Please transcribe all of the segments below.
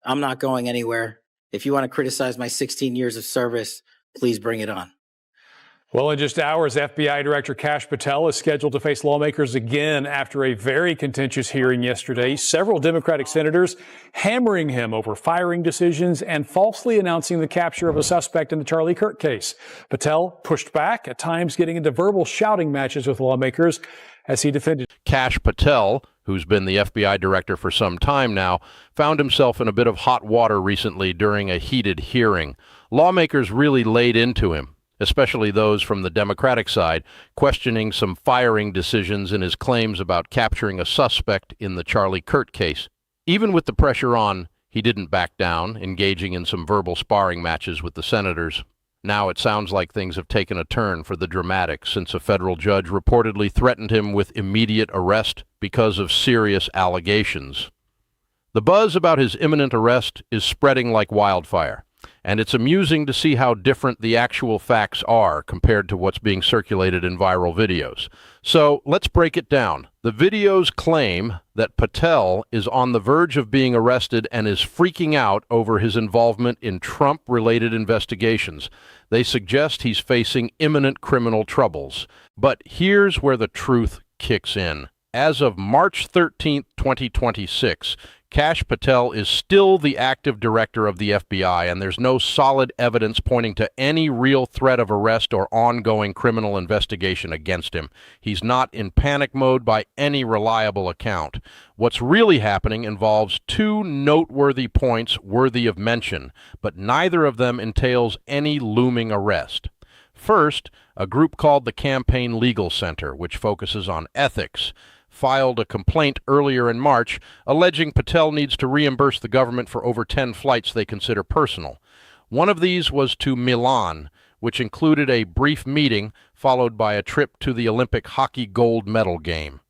I'm not going anywhere. If you want to criticize my 16 years of service, please bring it on. Well, in just hours, FBI Director Kash Patel is scheduled to face lawmakers again after a very contentious hearing yesterday. Several Democratic senators hammering him over firing decisions and falsely announcing the capture of a suspect in the Charlie Kirk case. Patel pushed back, at times getting into verbal shouting matches with lawmakers as he defended. Kash Patel, who's been the FBI director for some time now, found himself in a bit of hot water recently during a heated hearing. Lawmakers really laid into him, especially those from the Democratic side, questioning some firing decisions and his claims about capturing a suspect in the Charlie Kirk case. Even with the pressure on, he didn't back down, engaging in some verbal sparring matches with the senators. Now it sounds like things have taken a turn for the dramatic since a federal judge reportedly threatened him with immediate arrest because of serious allegations. The buzz about his imminent arrest is spreading like wildfire, and it's amusing to see how different the actual facts are compared to what's being circulated in viral videos. So let's break it down. The videos claim that Patel is on the verge of being arrested and is freaking out over his involvement in Trump-related investigations. They suggest he's facing imminent criminal troubles. But here's where the truth kicks in. As of March 13th, 2026, Kash Patel is still the active director of the FBI, and there's no solid evidence pointing to any real threat of arrest or ongoing criminal investigation against him. He's not in panic mode by any reliable account. What's really happening involves two noteworthy points worthy of mention, but neither of them entails any looming arrest. First, a group called the Campaign Legal Center, which focuses on ethics, filed a complaint earlier in March alleging Patel needs to reimburse the government for over 10 flights they consider personal. One of these was to Milan, which included a brief meeting followed by a trip to the Olympic hockey gold medal game.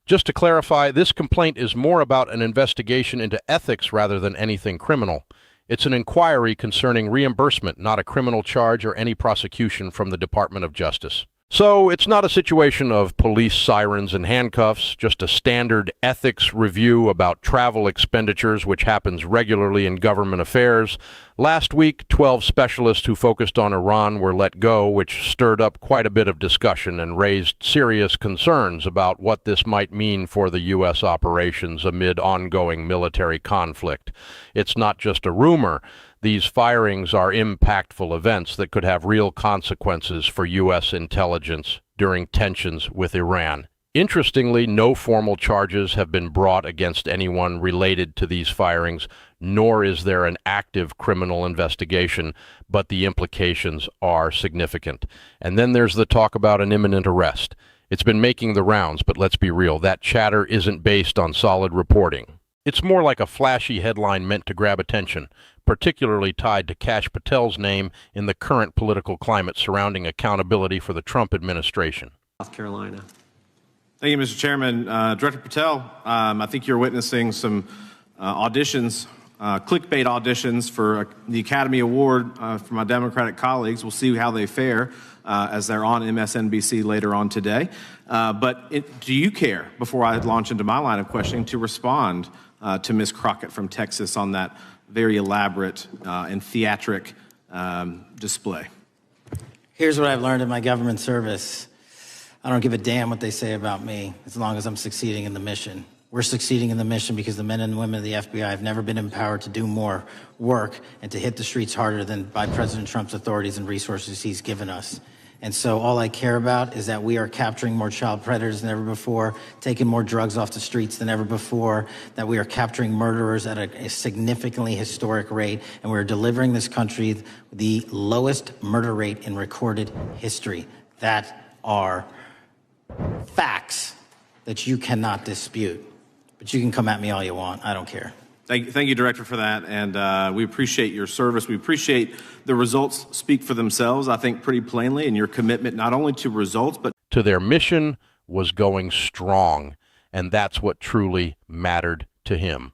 Just to clarify, this complaint is more about an investigation into ethics rather than anything criminal. It's an inquiry concerning reimbursement, not a criminal charge or any prosecution from the Department of Justice. So it's not a situation of police sirens and handcuffs, just a standard ethics review about travel expenditures, which happens regularly in government affairs. Last week, 12 specialists who focused on Iran were let go, which stirred up quite a bit of discussion and raised serious concerns about what this might mean for the U.S. operations amid ongoing military conflict. It's not just a rumor. These firings are impactful events that could have real consequences for U.S. intelligence during tensions with Iran. Interestingly, no formal charges have been brought against anyone related to these firings, nor is there an active criminal investigation, but the implications are significant. And then there's the talk about an imminent arrest. It's been making the rounds, but let's be real, that chatter isn't based on solid reporting. It's more like a flashy headline meant to grab attention, particularly tied to Kash Patel's name in the current political climate surrounding accountability for the Trump administration. South Carolina. Thank you, Mr. Chairman. Director Patel, I think you're witnessing some auditions, clickbait auditions for the Academy Award for my Democratic colleagues. We'll see how they fare as they're on MSNBC later on today. But do you care, before I launch into my line of questioning, to respond to Ms. Crockett from Texas on that very elaborate and theatric display? Here's what I've learned in my government service. I don't give a damn what they say about me as long as I'm succeeding in the mission. We're succeeding in the mission because the men and women of the FBI have never been empowered to do more work and to hit the streets harder than by President Trump's authorities and resources he's given us. And so all I care about is that we are capturing more child predators than ever before, taking more drugs off the streets than ever before, that we are capturing murderers at a significantly historic rate, and we're delivering this country the lowest murder rate in recorded history. That are facts that you cannot dispute. But you can come at me all you want. I don't care. Thank you, Director, for that. And we appreciate your service. We appreciate the results speak for themselves, I think, pretty plainly, and your commitment not only to results, but to their mission was going strong. And that's what truly mattered to him.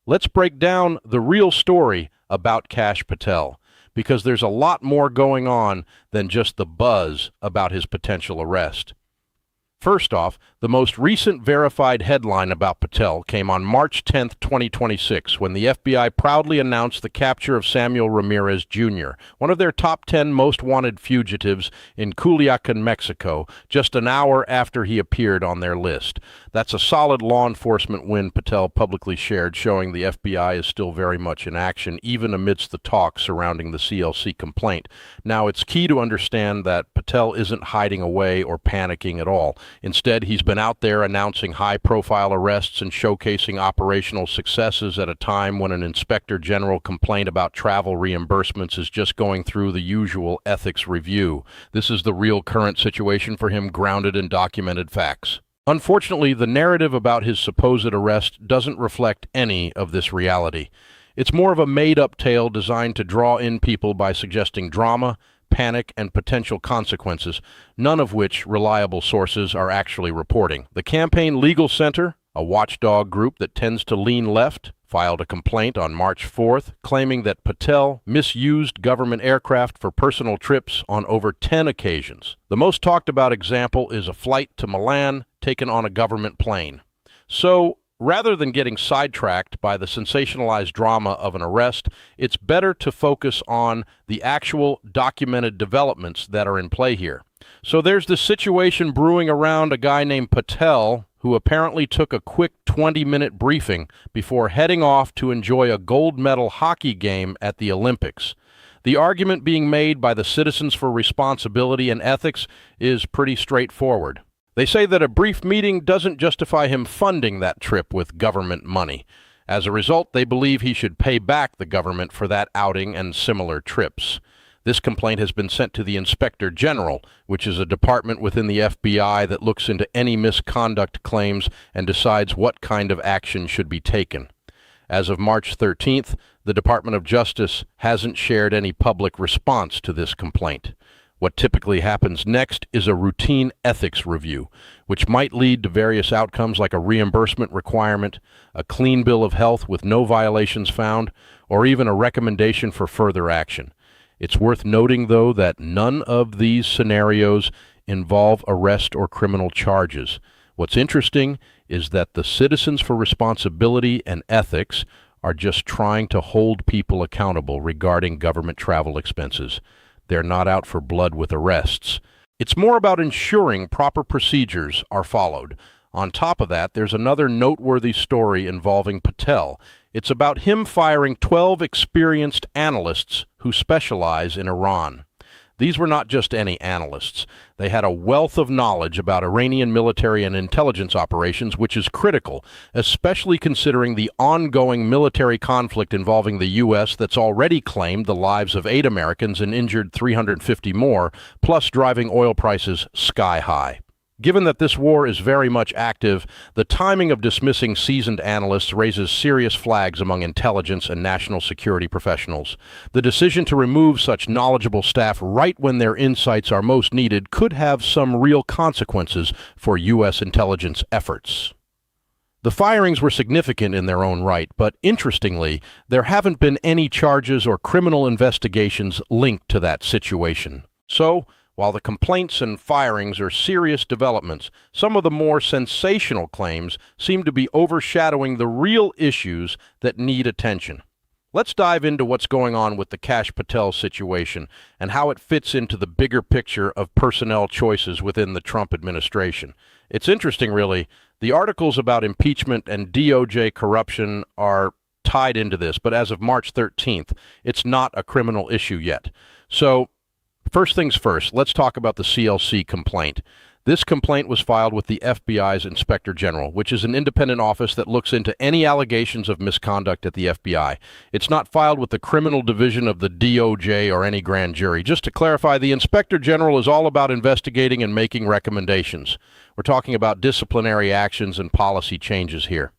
Let's break down the real story about Kash Patel, because there's a lot more going on than just the buzz about his potential arrest. First off, the most recent verified headline about Patel came on March 10, 2026, when the FBI proudly announced the capture of Samuel Ramirez Jr., one of their top 10 most wanted fugitives in Culiacan, Mexico, just an hour after he appeared on their list. That's a solid law enforcement win Patel publicly shared, showing the FBI is still very much in action, even amidst the talk surrounding the CLC complaint. Now, it's key to understand that Patel isn't hiding away or panicking at all. Instead, he's been out there announcing high-profile arrests and showcasing operational successes at a time when an inspector general complaint about travel reimbursements is just going through the usual ethics review. This is the real current situation for him, grounded in documented facts. Unfortunately, the narrative about his supposed arrest doesn't reflect any of this reality. It's more of a made-up tale designed to draw in people by suggesting drama, panic, and potential consequences, none of which reliable sources are actually reporting. The Campaign Legal Center, a watchdog group that tends to lean left, filed a complaint on March 4th claiming that Patel misused government aircraft for personal trips on over 10 occasions. The most talked about example is a flight to Milan taken on a government plane. So, rather than getting sidetracked by the sensationalized drama of an arrest, it's better to focus on the actual documented developments that are in play here. So there's this situation brewing around a guy named Patel, who apparently took a quick 20-minute briefing before heading off to enjoy a gold medal hockey game at the Olympics. The argument being made by the Citizens for Responsibility and Ethics is pretty straightforward. They say that a brief meeting doesn't justify him funding that trip with government money. As a result, they believe he should pay back the government for that outing and similar trips. This complaint has been sent to the Inspector General, which is a department within the FBI that looks into any misconduct claims and decides what kind of action should be taken. As of March 13th, the Department of Justice hasn't shared any public response to this complaint. What typically happens next is a routine ethics review, which might lead to various outcomes like a reimbursement requirement, a clean bill of health with no violations found, or even a recommendation for further action. It's worth noting, though, that none of these scenarios involve arrest or criminal charges. What's interesting is that the Citizens for Responsibility and Ethics are just trying to hold people accountable regarding government travel expenses. They're not out for blood with arrests. It's more about ensuring proper procedures are followed. On top of that, there's another noteworthy story involving Patel. It's about him firing 12 experienced analysts who specialize in Iran. These were not just any analysts. They had a wealth of knowledge about Iranian military and intelligence operations, which is critical, especially considering the ongoing military conflict involving the U.S. that's already claimed the lives of 8 Americans and injured 350 more, plus driving oil prices sky high. Given that this war is very much active, the timing of dismissing seasoned analysts raises serious flags among intelligence and national security professionals. The decision to remove such knowledgeable staff right when their insights are most needed could have some real consequences for U.S. intelligence efforts. The firings were significant in their own right, but interestingly, there haven't been any charges or criminal investigations linked to that situation. So, while the complaints and firings are serious developments, some of the more sensational claims seem to be overshadowing the real issues that need attention. Let's dive into what's going on with the Kash Patel situation and how it fits into the bigger picture of personnel choices within the Trump administration. It's interesting, really. The articles about impeachment and DOJ corruption are tied into this, but as of March 13th, it's not a criminal issue yet. So, first things first, let's talk about the CLC complaint. This complaint was filed with the FBI's Inspector General, which is an independent office that looks into any allegations of misconduct at the FBI. It's not filed with the criminal division of the DOJ or any grand jury. Just to clarify, the Inspector General is all about investigating and making recommendations. We're talking about disciplinary actions and policy changes here.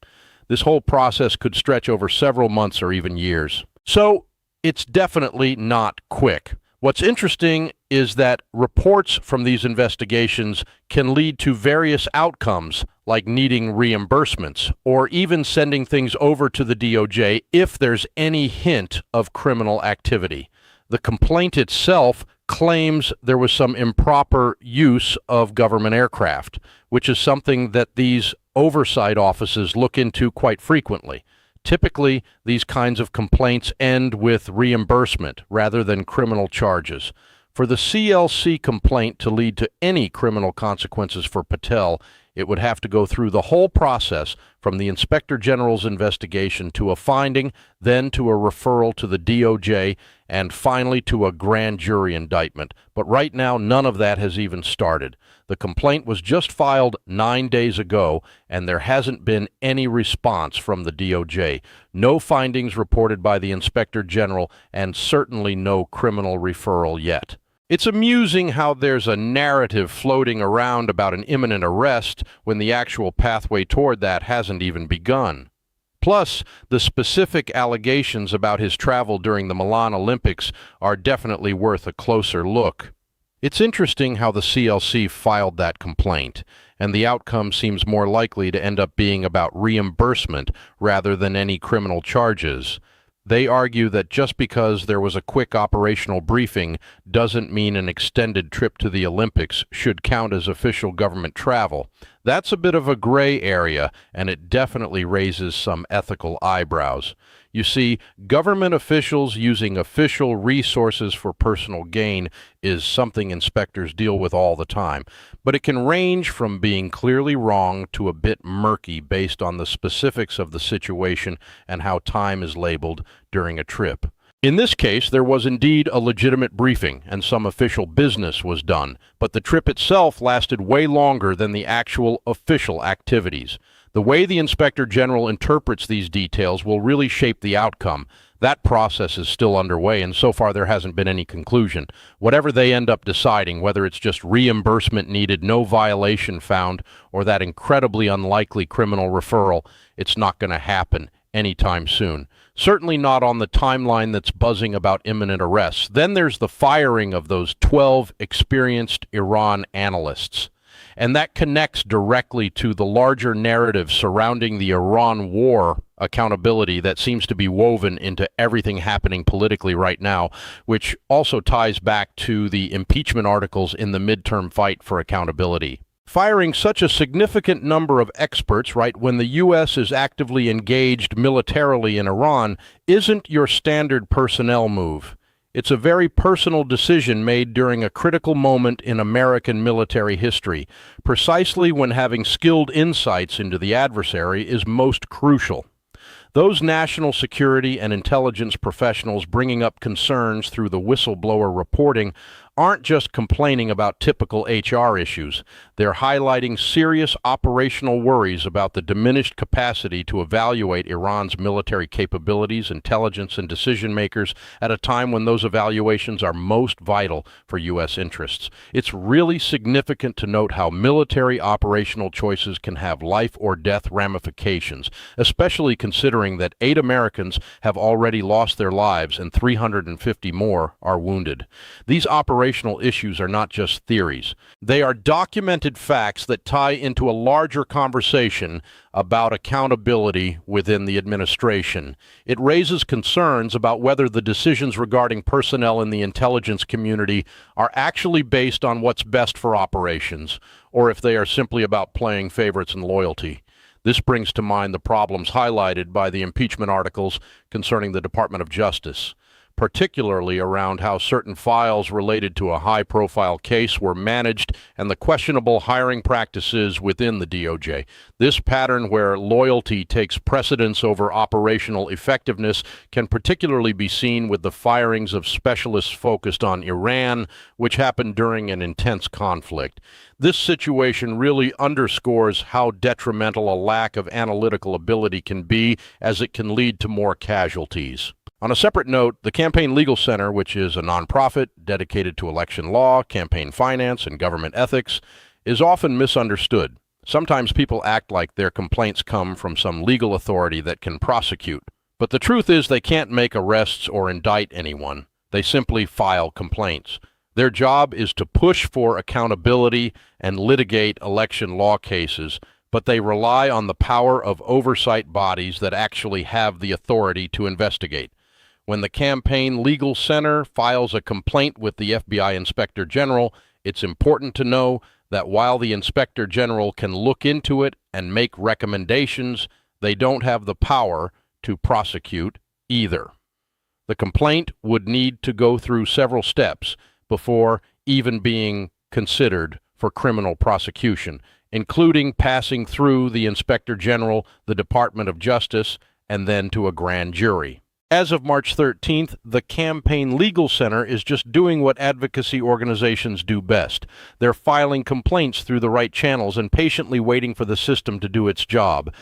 This whole process could stretch over several months or even years. So, it's definitely not quick. What's interesting is that reports from these investigations can lead to various outcomes, like needing reimbursements or even sending things over to the DOJ if there's any hint of criminal activity. The complaint itself claims there was some improper use of government aircraft, which is something that these oversight offices look into quite frequently. Typically, these kinds of complaints end with reimbursement rather than criminal charges. For the CLC complaint to lead to any criminal consequences for Patel, it would have to go through the whole process from the Inspector General's investigation to a finding, then to a referral to the DOJ, and finally to a grand jury indictment. But right now, none of that has even started. The complaint was just filed 9 days ago, and there hasn't been any response from the DOJ. No findings reported by the Inspector General, and certainly no criminal referral yet. It's amusing how there's a narrative floating around about an imminent arrest when the actual pathway toward that hasn't even begun. Plus, the specific allegations about his travel during the Milan Olympics are definitely worth a closer look. It's interesting how the CLC filed that complaint, and the outcome seems more likely to end up being about reimbursement rather than any criminal charges. They argue that just because there was a quick operational briefing doesn't mean an extended trip to the Olympics should count as official government travel. That's a bit of a gray area, and it definitely raises some ethical eyebrows. You see, government officials using official resources for personal gain is something inspectors deal with all the time, but it can range from being clearly wrong to a bit murky based on the specifics of the situation and how time is labeled during a trip. In this case, there was indeed a legitimate briefing and some official business was done, but the trip itself lasted way longer than the actual official activities. The way the Inspector General interprets these details will really shape the outcome. That process is still underway, and so far there hasn't been any conclusion. Whatever they end up deciding, whether it's just reimbursement needed, no violation found, or that incredibly unlikely criminal referral, it's not going to happen anytime soon. Certainly not on the timeline that's buzzing about imminent arrests. Then there's the firing of those 12 experienced Iran analysts. And that connects directly to the larger narrative surrounding the Iran war accountability that seems to be woven into everything happening politically right now, which also ties back to the impeachment articles in the midterm fight for accountability. Firing such a significant number of experts right when the U.S. is actively engaged militarily in Iran isn't your standard personnel move. It's a very personal decision made during a critical moment in American military history, precisely when having skilled insights into the adversary is most crucial. Those national security and intelligence professionals bringing up concerns through the whistleblower reporting aren't just complaining about typical HR issues. They're highlighting serious operational worries about the diminished capacity to evaluate Iran's military capabilities, intelligence, and decision makers at a time when those evaluations are most vital for U.S. interests. It's really significant to note how military operational choices can have life or death ramifications, especially considering that 8 Americans have already lost their lives and 350 more are wounded. These operational issues are not just theories. They are documented facts that tie into a larger conversation about accountability within the administration. It raises concerns about whether the decisions regarding personnel in the intelligence community are actually based on what's best for operations, or if they are simply about playing favorites and loyalty. This brings to mind the problems highlighted by the impeachment articles concerning the Department of Justice, particularly around how certain files related to a high-profile case were managed and the questionable hiring practices within the DOJ. This pattern where loyalty takes precedence over operational effectiveness can particularly be seen with the firings of specialists focused on Iran, which happened during an intense conflict. This situation really underscores how detrimental a lack of analytical ability can be, as it can lead to more casualties. On a separate note, the Campaign Legal Center, which is a nonprofit dedicated to election law, campaign finance, and government ethics, is often misunderstood. Sometimes people act like their complaints come from some legal authority that can prosecute. But the truth is they can't make arrests or indict anyone. They simply file complaints. Their job is to push for accountability and litigate election law cases, but they rely on the power of oversight bodies that actually have the authority to investigate. When the Campaign Legal Center files a complaint with the FBI Inspector General, it's important to know that while the Inspector General can look into it and make recommendations, they don't have the power to prosecute either. The complaint would need to go through several steps before even being considered for criminal prosecution, including passing through the Inspector General, the Department of Justice, and then to a grand jury. As of March 13th, the Campaign Legal Center is just doing what advocacy organizations do best. They're filing complaints through the right channels and patiently waiting for the system to do its job.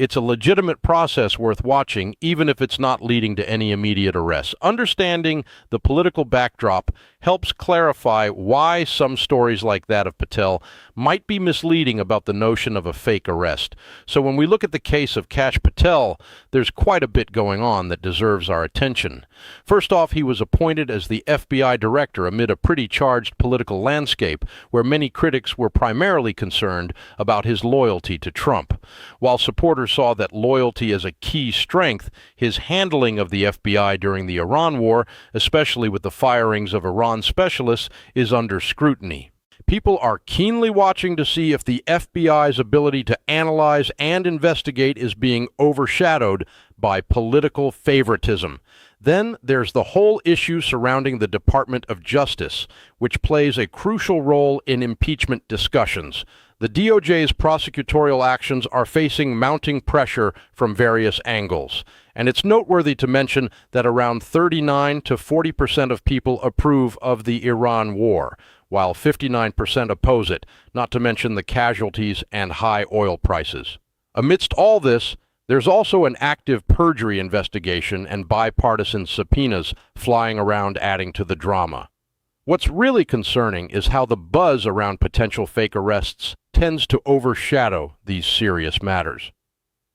It's a legitimate process worth watching, even if it's not leading to any immediate arrests. Understanding the political backdrop helps clarify why some stories like that of Patel might be misleading about the notion of a fake arrest. So when we look at the case of Kash Patel, there's quite a bit going on that deserves our attention. First off, he was appointed as the FBI director amid a pretty charged political landscape where many critics were primarily concerned about his loyalty to Trump. While supporters saw that loyalty as a key strength, his handling of the FBI during the Iran war, especially with the firings of Iran specialists, is under scrutiny. People are keenly watching to see if the FBI's ability to analyze and investigate is being overshadowed by political favoritism. Then there's the whole issue surrounding the Department of Justice, which plays a crucial role in impeachment discussions. The DOJ's prosecutorial actions are facing mounting pressure from various angles. And it's noteworthy to mention that around 39 to 40% of people approve of the Iran war, while 59% oppose it, not to mention the casualties and high oil prices. Amidst all this, there's also an active perjury investigation and bipartisan subpoenas flying around, adding to the drama. What's really concerning is how the buzz around potential fake arrests tends to overshadow these serious matters.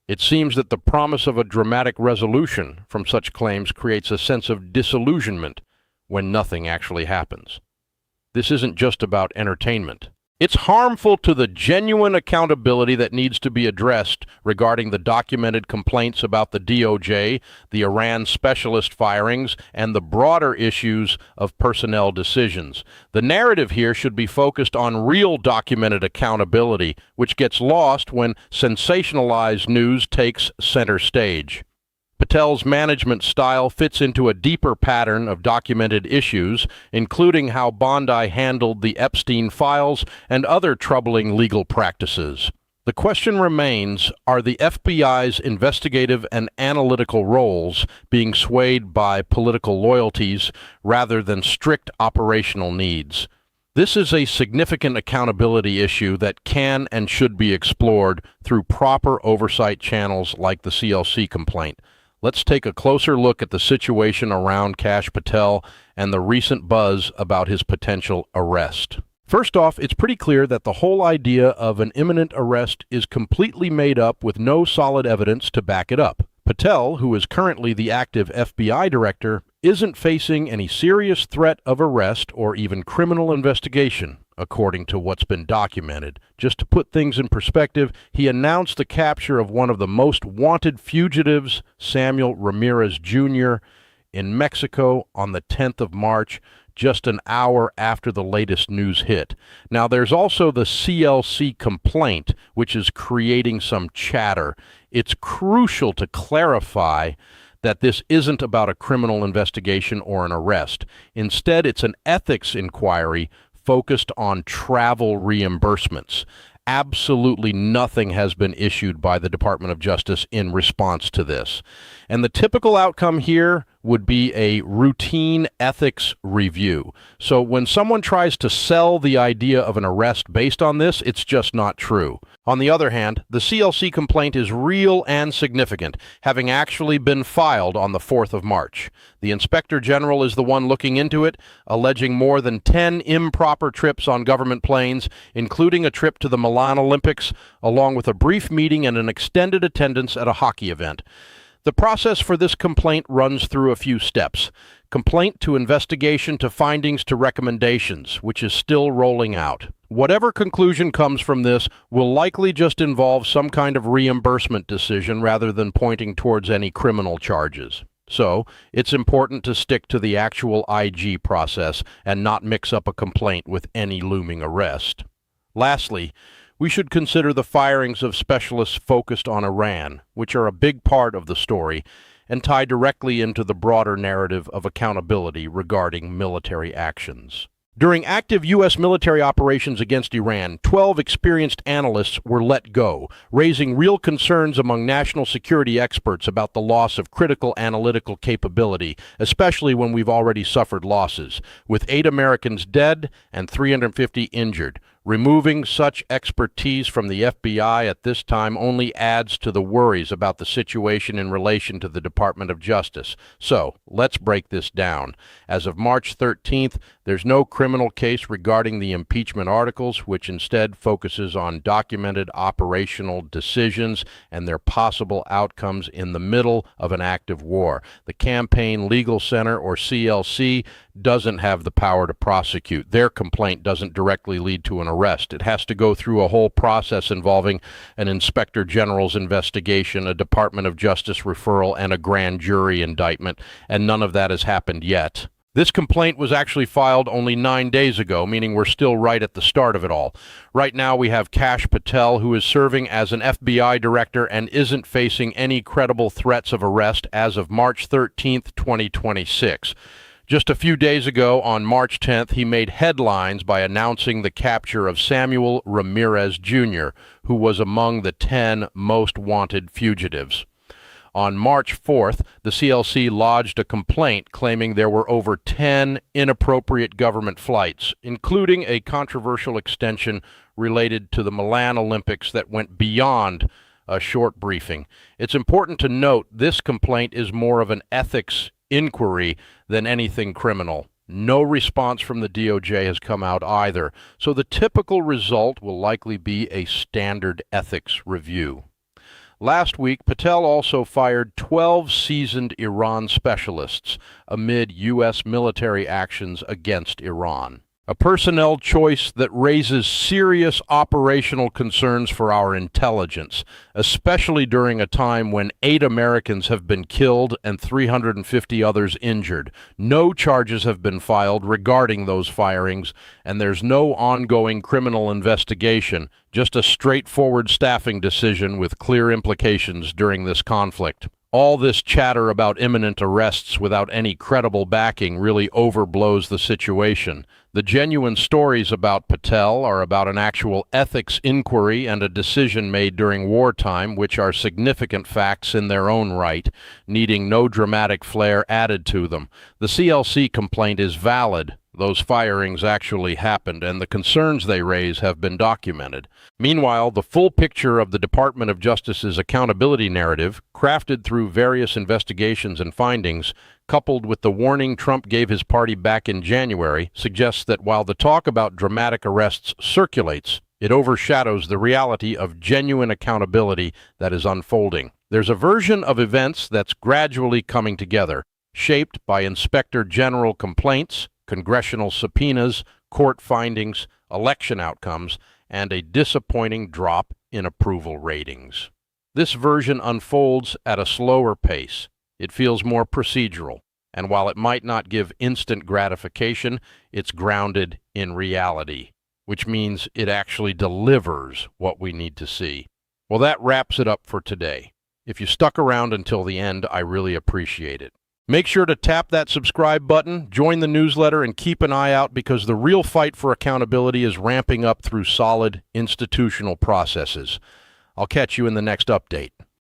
It seems that the promise of a dramatic resolution from such claims creates a sense of disillusionment when nothing actually happens. This isn't just about entertainment. It's harmful to the genuine accountability that needs to be addressed regarding the documented complaints about the DOJ, the Iran specialist firings, and the broader issues of personnel decisions. The narrative here should be focused on real documented accountability, which gets lost when sensationalized news takes center stage. Patel's management style fits into a deeper pattern of documented issues, including how Bondi handled the Epstein files and other troubling legal practices. The question remains, are the FBI's investigative and analytical roles being swayed by political loyalties rather than strict operational needs? This is a significant accountability issue that can and should be explored through proper oversight channels like the CLC complaint. Let's take a closer look at the situation around Kash Patel and the recent buzz about his potential arrest. First off, it's pretty clear that the whole idea of an imminent arrest is completely made up with no solid evidence to back it up. Patel, who is currently the active FBI director, isn't facing any serious threat of arrest or even criminal investigation, according to what's been documented. Just to put things in perspective, he announced the capture of one of the most wanted fugitives, Samuel Ramirez Jr., in Mexico on the 10th of March, just an hour after the latest news hit. Now, there's also the CLC complaint, which is creating some chatter. It's crucial to clarify that this isn't about a criminal investigation or an arrest. Instead, it's an ethics inquiry focused on travel reimbursements. Absolutely nothing has been issued by the Department of Justice in response to this. And the typical outcome here would be a routine ethics review. So when someone tries to sell the idea of an arrest based on this, it's just not true. On the other hand, the CLC complaint is real and significant, having actually been filed on the 4th of March. The Inspector General is the one looking into it, alleging more than 10 improper trips on government planes, including a trip to the Milan Olympics, along with a brief meeting and an extended attendance at a hockey event. The process for this complaint runs through a few steps. Complaint to investigation to findings to recommendations, which is still rolling out. Whatever conclusion comes from this will likely just involve some kind of reimbursement decision rather than pointing towards any criminal charges. So, it's important to stick to the actual IG process and not mix up a complaint with any looming arrest. Lastly, we should consider the firings of specialists focused on Iran, which are a big part of the story and tie directly into the broader narrative of accountability regarding military actions. During active U.S. military operations against Iran, 12 experienced analysts were let go, raising real concerns among national security experts about the loss of critical analytical capability, especially when we've already suffered losses, with 8 Americans dead and 350 injured. Removing such expertise from the FBI at this time only adds to the worries about the situation in relation to the Department of Justice. So, let's break this down. As of March 13th, there's no criminal case regarding the impeachment articles, which instead focuses on documented operational decisions and their possible outcomes in the middle of an active war. The Campaign Legal Center, or CLC, doesn't have the power to prosecute. Their complaint doesn't directly lead to an arrest. It has to go through a whole process involving an inspector general's investigation, a Department of Justice referral, and a grand jury indictment, and none of that has happened yet. This complaint was actually filed only 9 days ago, meaning we're still right at the start of it all. Right now we have Kash Patel, who is serving as an FBI director and isn't facing any credible threats of arrest as of March 13th, 2026. Just a few days ago, on March 10th, he made headlines by announcing the capture of Samuel Ramirez Jr., who was among the 10 most wanted fugitives. On March 4th, the CLC lodged a complaint claiming there were over 10 inappropriate government flights, including a controversial extension related to the Milan Olympics that went beyond a short briefing. It's important to note this complaint is more of an ethics inquiry than anything criminal. No response from the DOJ has come out either, so the typical result will likely be a standard ethics review. Last week, Patel also fired 12 seasoned Iran specialists amid U.S. military actions against Iran. A personnel choice that raises serious operational concerns for our intelligence, especially during a time when 8 Americans have been killed and 350 others injured. No charges have been filed regarding those firings, and there's no ongoing criminal investigation, just a straightforward staffing decision with clear implications during this conflict. All this chatter about imminent arrests without any credible backing really overblows the situation. The genuine stories about Patel are about an actual ethics inquiry and a decision made during wartime, which are significant facts in their own right, needing no dramatic flair added to them. The CLC complaint is valid. Those firings actually happened, and the concerns they raise have been documented. Meanwhile, the full picture of the Department of Justice's accountability narrative, crafted through various investigations and findings, coupled with the warning Trump gave his party back in January, suggests that while the talk about dramatic arrests circulates, it overshadows the reality of genuine accountability that is unfolding. There's a version of events that's gradually coming together, shaped by Inspector General complaints, congressional subpoenas, court findings, election outcomes, and a disappointing drop in approval ratings. This version unfolds at a slower pace. It feels more procedural, and while it might not give instant gratification, it's grounded in reality, which means it actually delivers what we need to see. Well, that wraps it up for today. If you stuck around until the end, I really appreciate it. Make sure to tap that subscribe button, join the newsletter, and keep an eye out because the real fight for accountability is ramping up through solid institutional processes. I'll catch you in the next update.